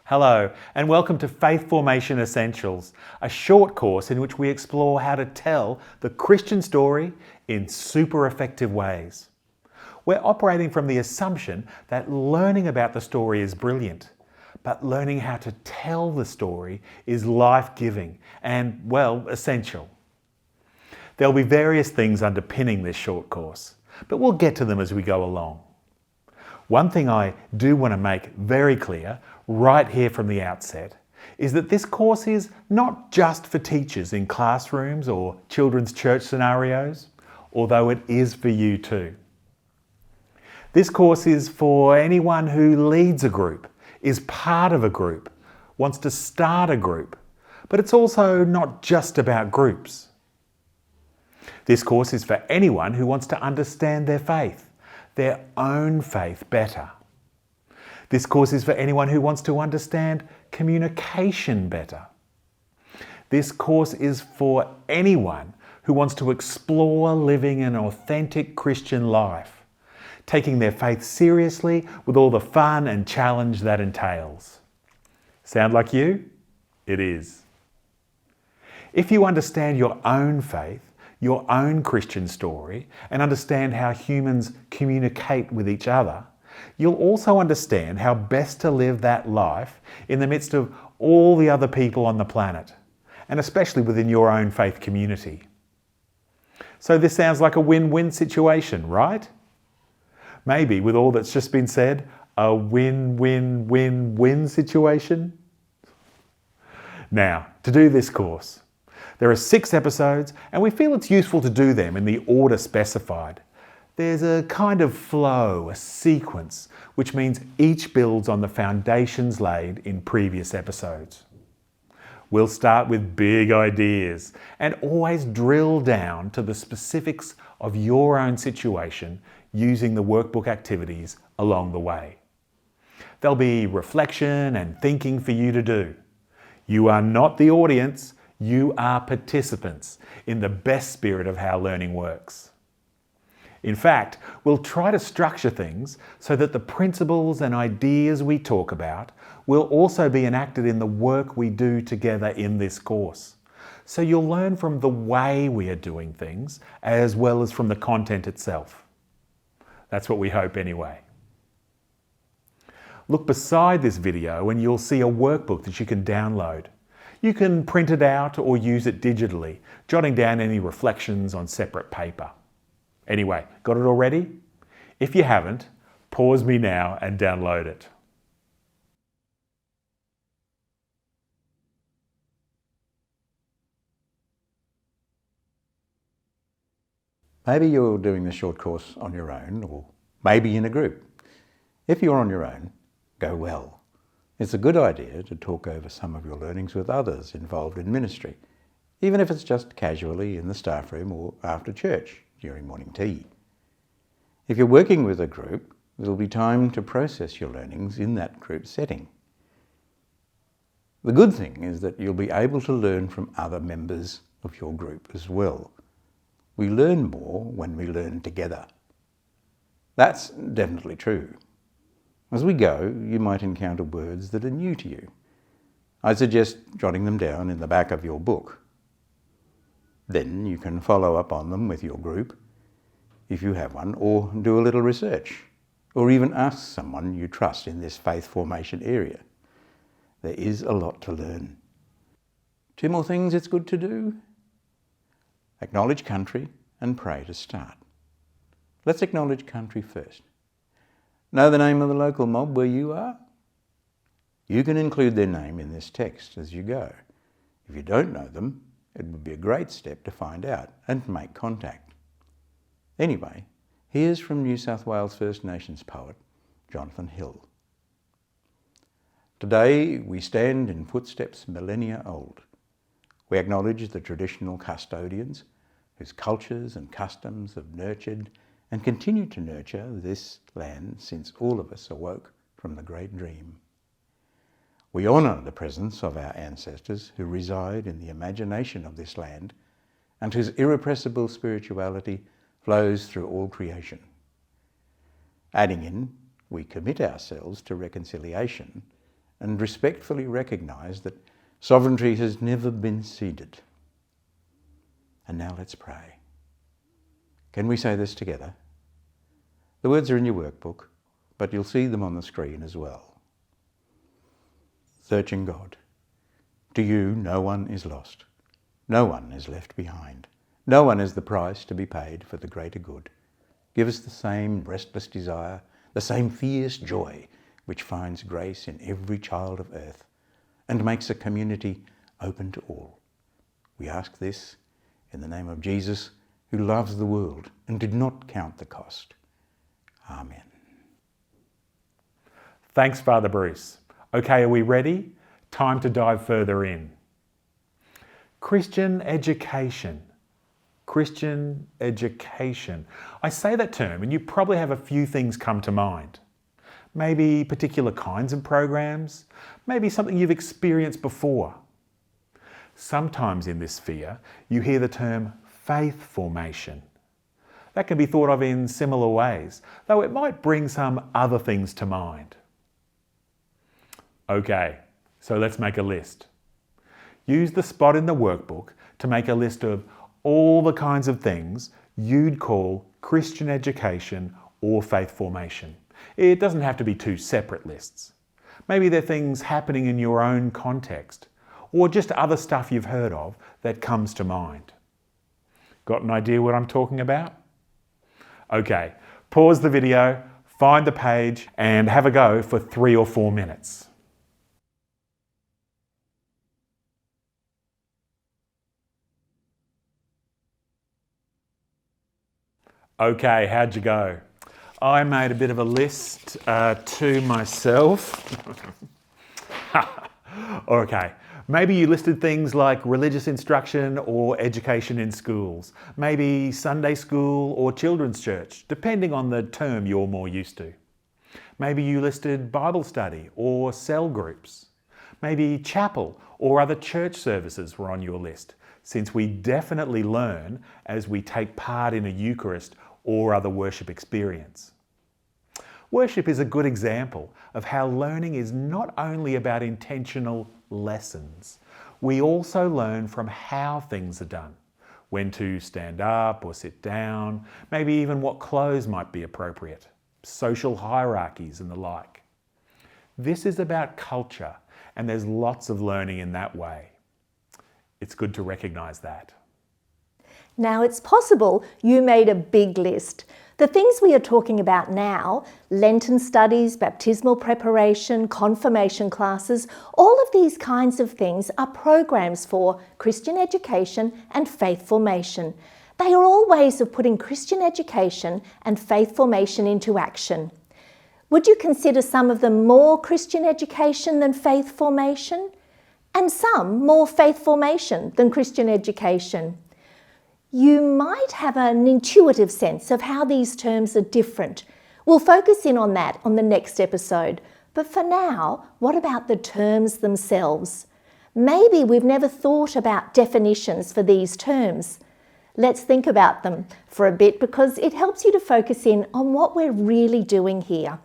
Hello, and welcome to Faith Formation Essentials, a short course in which we explore how to tell the Christian story in super effective ways. We're operating from the assumption that learning about the story is brilliant, but learning how to tell the story is life-giving and, well, essential. There'll be various things underpinning this short course, but we'll get to them as we go along. One thing I do want to make very clear right here from the outset is that this course is not just for teachers in classrooms or children's church scenarios, although it is for you too. This course is for anyone who leads a group, is part of a group, wants to start a group, but it's also not just about groups. This course is for anyone who wants to understand their own faith better. This course is for anyone who wants to understand communication better. This course is for anyone who wants to explore living an authentic Christian life, taking their faith seriously with all the fun and challenge that entails. Sound like you? It is. If you understand your own faith, your own Christian story, and understand how humans communicate with each other, you'll also understand how best to live that life in the midst of all the other people on the planet, and especially within your own faith community. So this sounds like a win-win situation, right? Maybe, with all that's just been said, a win-win-win-win situation? Now, to do this course, there are 6 episodes, and we feel it's useful to do them in the order specified. There's a kind of flow, a sequence, which means each builds on the foundations laid in previous episodes. We'll start with big ideas and always drill down to the specifics of your own situation using the workbook activities along the way. There'll be reflection and thinking for you to do. You are not the audience. You are participants in the best spirit of how learning works. In fact, we'll try to structure things so that the principles and ideas we talk about will also be enacted in the work we do together in this course. So you'll learn from the way we are doing things as well as from the content itself. That's what we hope anyway. Look beside this video and you'll see a workbook that you can download. You can print it out or use it digitally, jotting down any reflections on separate paper. Anyway, got it already? If you haven't, pause me now and download it. Maybe you're doing this short course on your own, or maybe in a group. If you're on your own, go well. It's a good idea to talk over some of your learnings with others involved in ministry, even if it's just casually in the staff room or after church during morning tea. If you're working with a group, there'll be time to process your learnings in that group setting. The good thing is that you'll be able to learn from other members of your group as well. We learn more when we learn together. That's definitely true. As we go, you might encounter words that are new to you. I suggest jotting them down in the back of your book. Then you can follow up on them with your group, if you have one, or do a little research, or even ask someone you trust in this faith formation area. There is a lot to learn. 2 more things it's good to do. Acknowledge country and pray to start. Let's acknowledge country first. Know the name of the local mob where you are? You can include their name in this text as you go. If you don't know them, it would be a great step to find out and make contact. Anyway, here's from New South Wales First Nations poet, Jonathan Hill. Today we stand in footsteps millennia old. We acknowledge the traditional custodians whose cultures and customs have nurtured and continue to nurture this land since all of us awoke from the great dream. We honour the presence of our ancestors who reside in the imagination of this land and whose irrepressible spirituality flows through all creation. Adding in, we commit ourselves to reconciliation and respectfully recognise that sovereignty has never been ceded. And now let's pray. Can we say this together? The words are in your workbook, but you'll see them on the screen as well. Searching God, to you no one is lost. No one is left behind. No one is the price to be paid for the greater good. Give us the same restless desire, the same fierce joy which finds grace in every child of earth and makes a community open to all. We ask this in the name of Jesus, who loves the world and did not count the cost. Amen. Thanks, Father Bruce. Okay, are we ready? Time to dive further in. Christian education. Christian education. I say that term and you probably have a few things come to mind. Maybe particular kinds of programs, maybe something you've experienced before. Sometimes in this sphere, you hear the term faith formation. That can be thought of in similar ways, though it might bring some other things to mind. Okay, so let's make a list. Use the spot in the workbook to make a list of all the kinds of things you'd call Christian education or faith formation. It doesn't have to be two separate lists. Maybe they're things happening in your own context, or just other stuff you've heard of that comes to mind. Got an idea what I'm talking about? Okay, pause the video, find the page, and have a go for 3 or 4 minutes. Okay, how'd you go? I made a bit of a list to myself. Okay, maybe you listed things like religious instruction or education in schools, maybe Sunday school or children's church, depending on the term you're more used to. Maybe you listed Bible study or cell groups. Maybe chapel or other church services were on your list, since we definitely learn as we take part in a Eucharist or other worship experience. Worship is a good example of how learning is not only about intentional lessons. We also learn from how things are done, when to stand up or sit down, maybe even what clothes might be appropriate, social hierarchies and the like. This is about culture, and there's lots of learning in that way. It's good to recognise that. Now, it's possible you made a big list. The things we are talking about now, Lenten studies, baptismal preparation, confirmation classes, all of these kinds of things are programs for Christian education and faith formation. They are all ways of putting Christian education and faith formation into action. Would you consider some of them more Christian education than faith formation? And some more faith formation than Christian education? You might have an intuitive sense of how these terms are different. We'll focus in on that on the next episode. But for now, what about the terms themselves? Maybe we've never thought about definitions for these terms. Let's think about them for a bit because it helps you to focus in on what we're really doing here.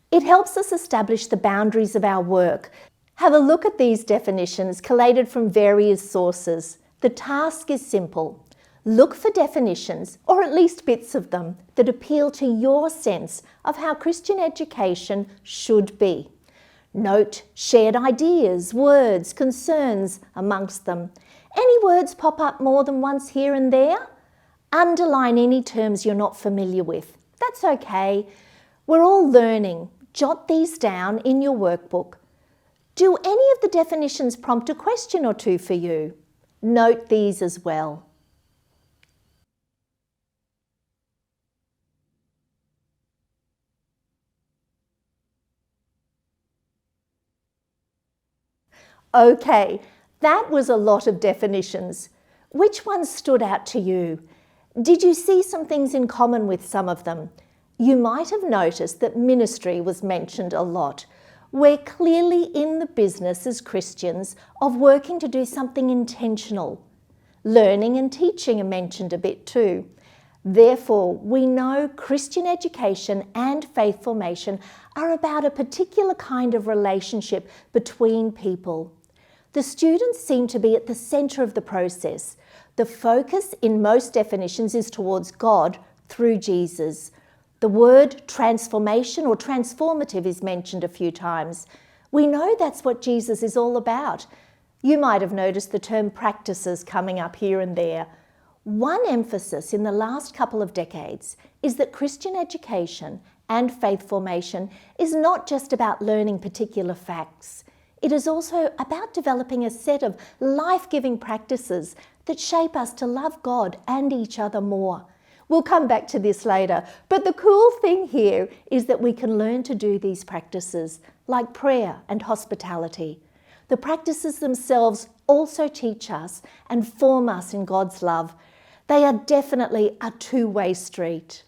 It helps us establish the boundaries of our work. Have a look at these definitions collated from various sources. The task is simple. Look for definitions, or at least bits of them, that appeal to your sense of how Christian education should be. Note shared ideas, words, concerns amongst them. Any words pop up more than once here and there? Underline any terms you're not familiar with. That's okay. We're all learning. Jot these down in your workbook. Do any of the definitions prompt a question or two for you? Note these as well. Okay, that was a lot of definitions. Which ones stood out to you? Did you see some things in common with some of them? You might have noticed that ministry was mentioned a lot. We're clearly in the business as Christians of working to do something intentional. Learning and teaching are mentioned a bit too. Therefore, we know Christian education and faith formation are about a particular kind of relationship between people. The students seem to be at the centre of the process. The focus in most definitions is towards God through Jesus. The word transformation or transformative is mentioned a few times. We know that's what Jesus is all about. You might have noticed the term practices coming up here and there. One emphasis in the last couple of decades is that Christian education and faith formation is not just about learning particular facts. It is also about developing a set of life-giving practices that shape us to love God and each other more. We'll come back to this later, but the cool thing here is that we can learn to do these practices, like prayer and hospitality. The practices themselves also teach us and form us in God's love. They are definitely a two-way street.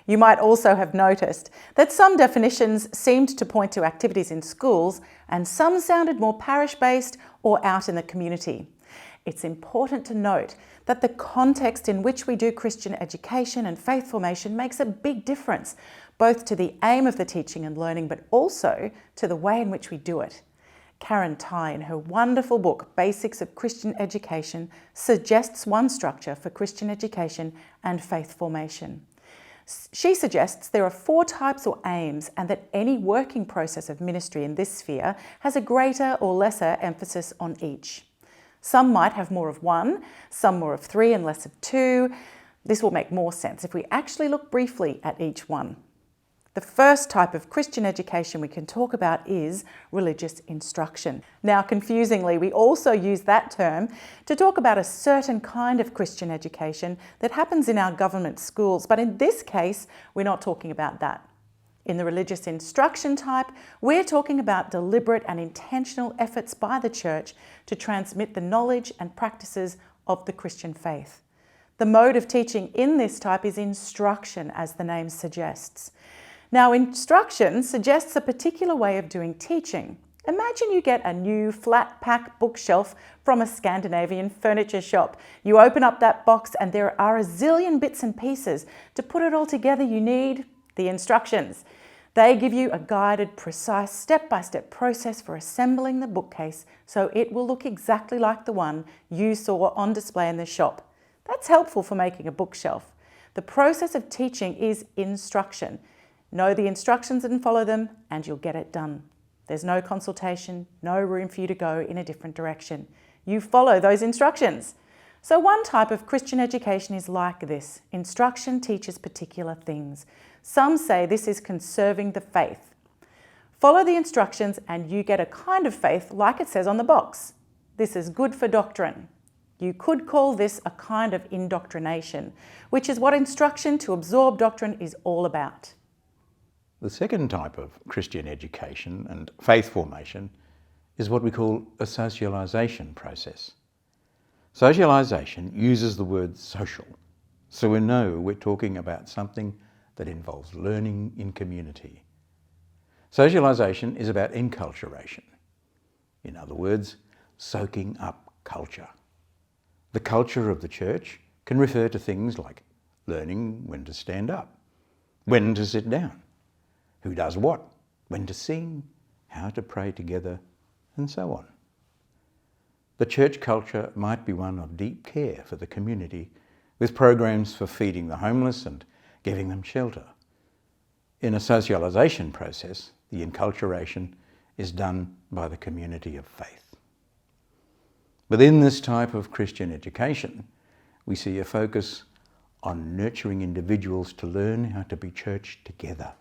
You might also have noticed that some definitions seemed to point to activities in schools and some sounded more parish-based or out in the community. It's important to note that the context in which we do Christian education and faith formation makes a big difference, both to the aim of the teaching and learning, but also to the way in which we do it. Karen Tighe, in her wonderful book, Basics of Christian Education, suggests one structure for Christian education and faith formation. She suggests there are 4 types or aims, and that any working process of ministry in this sphere has a greater or lesser emphasis on each. Some might have more of one, some more of 3 and less of 2. This will make more sense if we actually look briefly at each one. The first type of Christian education we can talk about is religious instruction. Now, confusingly, we also use that term to talk about a certain kind of Christian education that happens in our government schools, but in this case, we're not talking about that. In the religious instruction type, we're talking about deliberate and intentional efforts by the Church to transmit the knowledge and practices of the Christian faith. The mode of teaching in this type is instruction, as the name suggests. Now, instruction suggests a particular way of doing teaching. Imagine you get a new flat-pack bookshelf from a Scandinavian furniture shop. You open up that box and there are a zillion bits and pieces. To put it all together, you need the instructions. They give you a guided, precise, step-by-step process for assembling the bookcase so it will look exactly like the one you saw on display in the shop. That's helpful for making a bookshelf. The process of teaching is instruction. Know the instructions and follow them, and you'll get it done. There's no consultation, no room for you to go in a different direction. You follow those instructions. So one type of Christian education is like this. Instruction teaches particular things. Some say this is conserving the faith. Follow the instructions and you get a kind of faith like it says on the box. This is good for doctrine. You could call this a kind of indoctrination, which is what instruction to absorb doctrine is all about. The second type of Christian education and faith formation is what we call a socialisation process. Socialisation uses the word social, so we know we're talking about something that involves learning in community. Socialisation is about enculturation. In other words, soaking up culture. The culture of the church can refer to things like learning when to stand up, when to sit down, who does what, when to sing, how to pray together, and so on. The church culture might be one of deep care for the community, with programs for feeding the homeless and giving them shelter. In a socialisation process, the enculturation is done by the community of faith. Within this type of Christian education, we see a focus on nurturing individuals to learn how to be church together.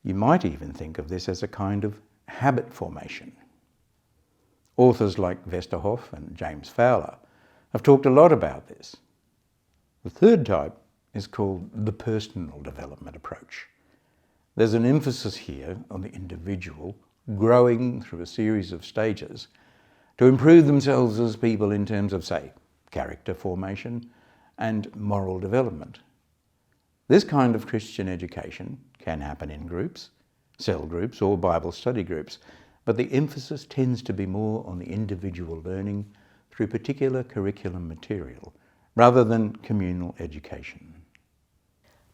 You might even think of this as a kind of habit formation. Authors like Westerhoff and James Fowler have talked a lot about this. The third type is called the personal development approach. There's an emphasis here on the individual growing through a series of stages to improve themselves as people in terms of, say, character formation and moral development. This kind of Christian education can happen in groups, cell groups or Bible study groups, but the emphasis tends to be more on the individual learning through particular curriculum material rather than communal education.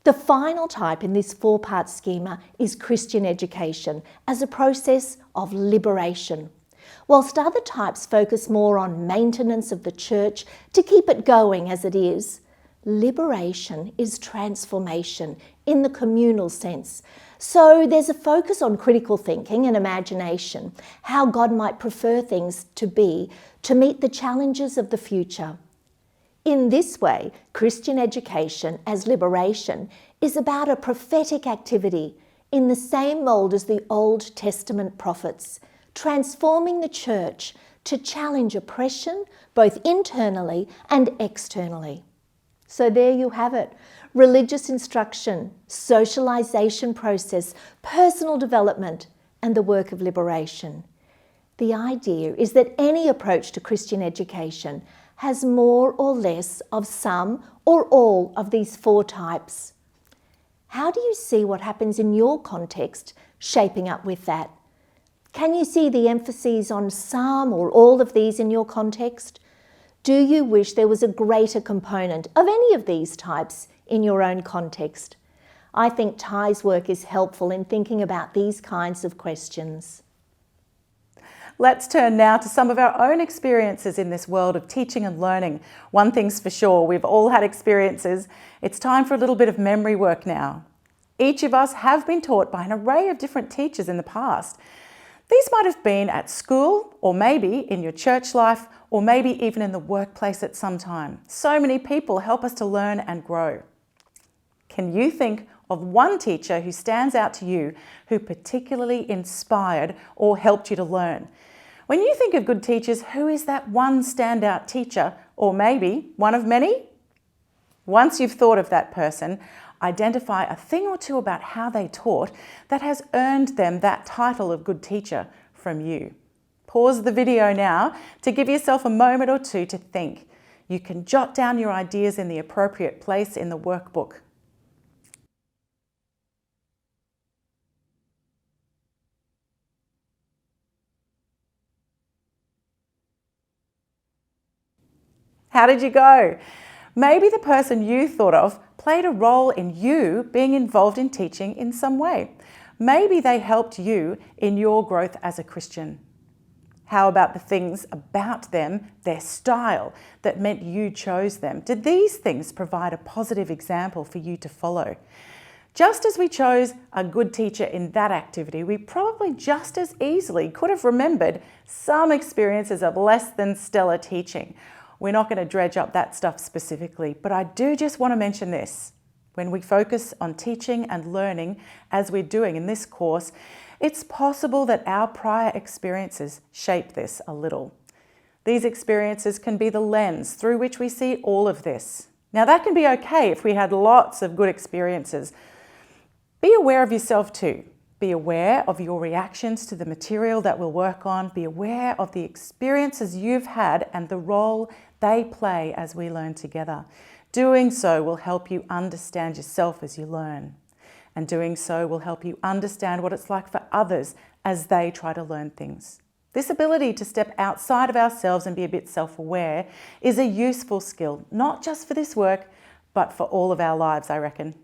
The final type in this four-part schema is Christian education as a process of liberation. Whilst other types focus more on maintenance of the church to keep it going as it is, liberation is transformation in the communal sense. So there's a focus on critical thinking and imagination, how God might prefer things to be to meet the challenges of the future. In this way, Christian education as liberation is about a prophetic activity in the same mould as the Old Testament prophets, transforming the church to challenge oppression both internally and externally. So there you have it. Religious instruction, socialisation process, personal development, and the work of liberation. The idea is that any approach to Christian education has more or less of some or all of these four types. How do you see what happens in your context shaping up with that? Can you see the emphases on some or all of these in your context? Do you wish there was a greater component of any of these types in your own context? I think Ty's work is helpful in thinking about these kinds of questions. Let's turn now to some of our own experiences in this world of teaching and learning. One thing's for sure, we've all had experiences. It's time for a little bit of memory work now. Each of us have been taught by an array of different teachers in the past. These might have been at school, or maybe in your church life, or maybe even in the workplace at some time. So many people help us to learn and grow. Can you think of one teacher who stands out to you, who particularly inspired or helped you to learn? When you think of good teachers, who is that one standout teacher, or maybe one of many? Once you've thought of that person, identify a thing or two about how they taught that has earned them that title of good teacher from you. Pause the video now to give yourself a moment or two to think. You can jot down your ideas in the appropriate place in the workbook. How did you go? Maybe the person you thought of played a role in you being involved in teaching in some way. Maybe they helped you in your growth as a Christian. How about the things about them, their style, that meant you chose them? Did these things provide a positive example for you to follow? Just as we chose a good teacher in that activity, we probably just as easily could have remembered some experiences of less than stellar teaching. We're not going to dredge up that stuff specifically, but I do just want to mention this. When we focus on teaching and learning, as we're doing in this course, it's possible that our prior experiences shape this a little. These experiences can be the lens through which we see all of this. Now, that can be okay if we had lots of good experiences. Be aware of yourself too. Be aware of your reactions to the material that we'll work on. Be aware of the experiences you've had and the role they play as we learn together. Doing so will help you understand yourself as you learn. And doing so will help you understand what it's like for others as they try to learn things. This ability to step outside of ourselves and be a bit self-aware is a useful skill, not just for this work, but for all of our lives, I reckon.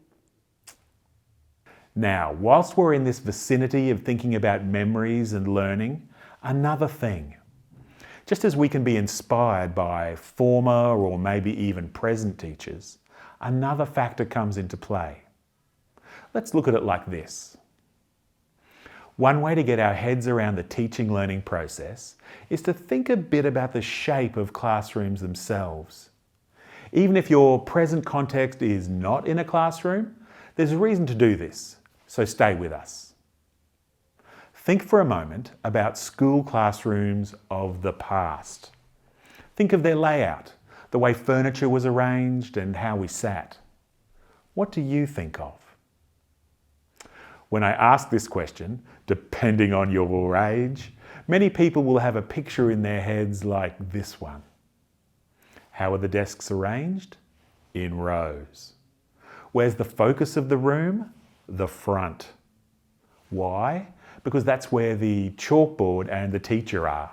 Now, whilst we're in this vicinity of thinking about memories and learning, another thing. Just as we can be inspired by former or maybe even present teachers, another factor comes into play. Let's look at it like this. One way to get our heads around the teaching-learning process is to think a bit about the shape of classrooms themselves. Even if your present context is not in a classroom, there's a reason to do this, so stay with us. Think for a moment about school classrooms of the past. Think of their layout, the way furniture was arranged and how we sat. What do you think of? When I ask this question, depending on your age, many people will have a picture in their heads like this one. How are the desks arranged? In rows. Where's the focus of the room? The front. Why? Because that's where the chalkboard and the teacher are.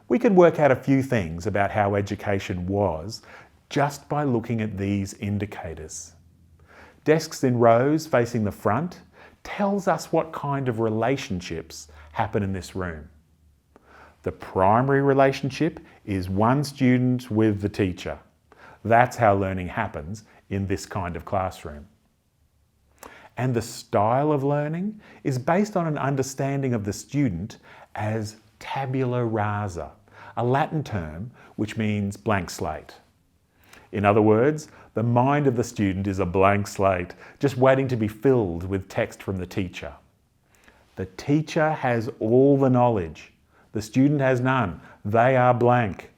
We can work out a few things about how education was just by looking at these indicators. Desks in rows facing the front tells us what kind of relationships happen in this room. The primary relationship is one student with the teacher. That's how learning happens in this kind of classroom. And the style of learning is based on an understanding of the student as tabula rasa, a Latin term which means blank slate. In other words, the mind of the student is a blank slate, just waiting to be filled with text from the teacher. The teacher has all the knowledge. The student has none. They are blank.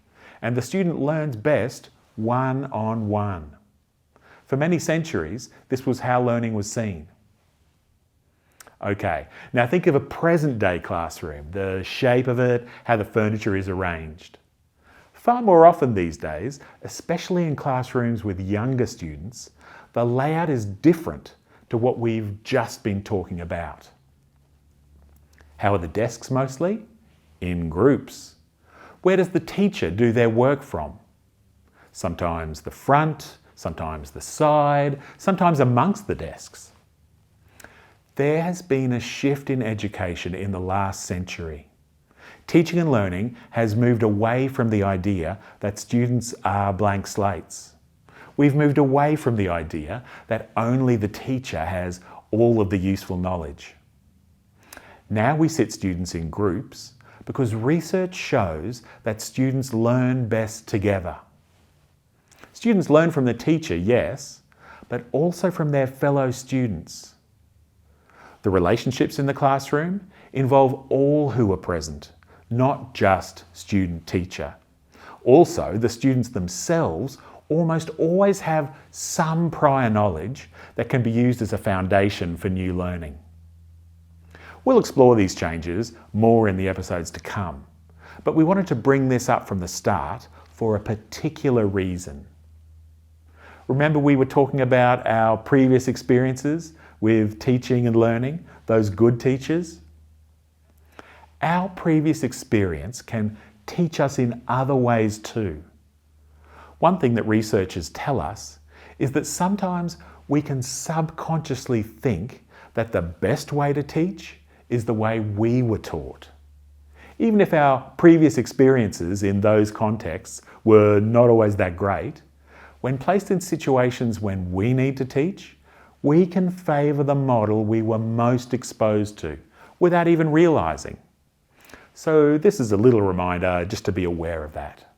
And the student learns best one-on-one. For many centuries, this was how learning was seen. Okay, now think of a present-day classroom, the shape of it, how the furniture is arranged. Far more often these days, especially in classrooms with younger students, the layout is different to what we've just been talking about. How are the desks mostly? In groups. Where does the teacher do their work from? Sometimes the front, sometimes the side, sometimes amongst the desks. There has been a shift in education in the last century. Teaching and learning has moved away from the idea that students are blank slates. We've moved away from the idea that only the teacher has all of the useful knowledge. Now we sit students in groups because research shows that students learn best together. Students learn from the teacher, yes, but also from their fellow students. The relationships in the classroom involve all who are present, not just student-teacher. Also, the students themselves almost always have some prior knowledge that can be used as a foundation for new learning. We'll explore these changes more in the episodes to come, but we wanted to bring this up from the start for a particular reason. Remember we were talking about our previous experiences with teaching and learning, those good teachers? Our previous experience can teach us in other ways too. One thing that researchers tell us is that sometimes we can subconsciously think that the best way to teach is the way we were taught. Even if our previous experiences in those contexts were not always that great, when placed in situations when we need to teach, we can favour the model we were most exposed to without even realising. So this is a little reminder just to be aware of that.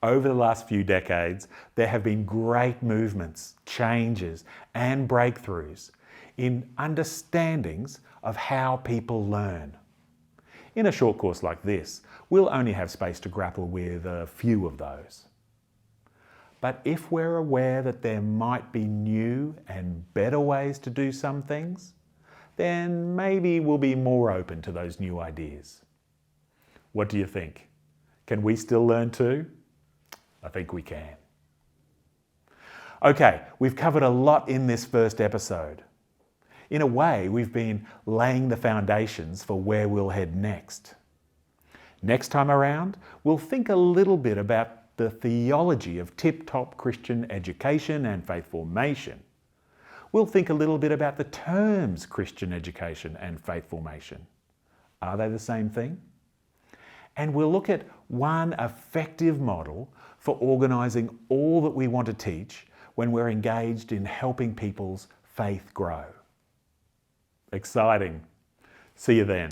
Over the last few decades, there have been great movements, changes and breakthroughs in understandings of how people learn. In a short course like this, we'll only have space to grapple with a few of those. But if we're aware that there might be new and better ways to do some things, then maybe we'll be more open to those new ideas. What do you think? Can we still learn too? I think we can. Okay, we've covered a lot in this first episode. In a way, we've been laying the foundations for where we'll head next. Next time around, we'll think a little bit about the theology of tip-top Christian education and faith formation. We'll think a little bit about the terms Christian education and faith formation. Are they the same thing? And we'll look at one effective model for organising all that we want to teach when we're engaged in helping people's faith grow. Exciting. See you then.